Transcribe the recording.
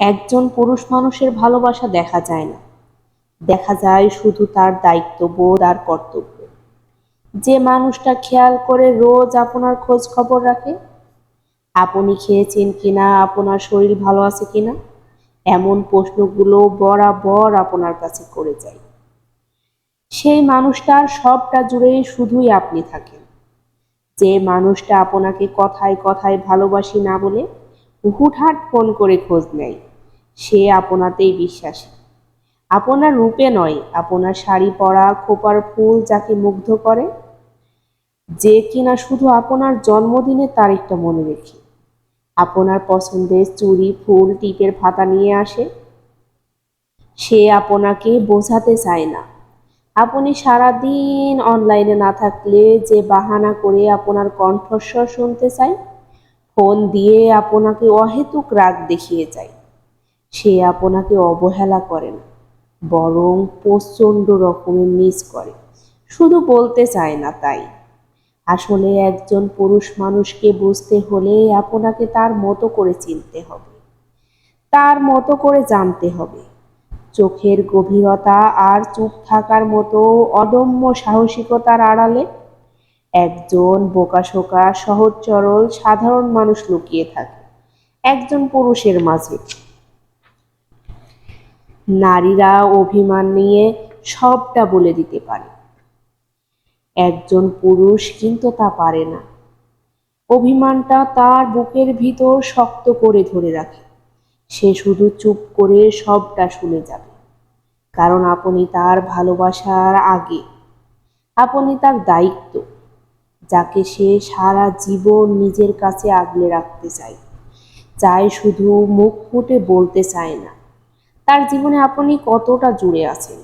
একজন পুরুষ মানুষের ভালোবাসা দেখা যায় না, দেখা যায় শুধু তার দায়িত্ববোধ আর কর্তব্য। যে মানুষটা খেয়াল করে রোজ আপনার খোঁজ খবর রাখে, আপনি খেয়েছেন কিনা, আপনার শরীর ভালো আছে কিনা, এমন প্রশ্নগুলো বরাবর আপনার কাছে করে যায়, সেই মানুষটার সবটা জুড়েই শুধুই আপনি থাকেন। যে মানুষটা আপনাকে কথায় কথায় ভালোবাসি না বলে হুটহাট ফোন করে খোঁজ নেয়, সে আপনাতেই বিশ্বাসী। আপনার রূপে নয়, আপনার শাড়ি পরা খোপার ফুল যাকে মুগ্ধ করে, যে কিনা শুধু আপনার জন্মদিনের তারিখটা মনে রেখে আপনার পছন্দের চুড়ি ফুল টিপের ফাতা নিয়ে আসে, সে আপনাকে বোঝাতে চায় না আপনি সারাদিন অনলাইনে না থাকলে যে বাহানা করে আপনার কণ্ঠস্বর শুনতে চায়, ফোন দিয়ে আপনাকে অহেতুক রাগ দেখিয়ে যায়। সে আপনাকে অবহেলা করে না, বরং প্রচণ্ড রকমের মিস করে, শুধু বলতে চায় না তাই। আসলে একজন পুরুষ মানুষকে বুঝতে হলে আপনাকে তার মতো করে চিনতে হবে, তার মতো করে জানতে হবে। চোখের গভীরতা আর চুপ থাকার মতো অদম্য সাহসিকতার আড়ালে একজন বোকাশোকা সহজ সরল সাধারণ মানুষ লুকিয়ে থাকে একজন পুরুষের মাঝে। নারীরা অভিমান নিয়ে সবটা বলে দিতে পারে, একজন পুরুষ কিন্তু তা পারে না। অভিমানটা তার বুকের ভিতর শক্ত করে ধরে রাখে, সে শুধু চুপ করে সবটা শুনে যাবে, কারণ আপনি তার ভালোবাসার আগে, আপনি তার দায়িত্ব, যাকে সে সারা জীবন নিজের কাছে আগলে রাখতে চায়, শুধু মুখ ফুটে বলতে চায় না তার জীবনে আপনি কতটা জুড়ে আছেন।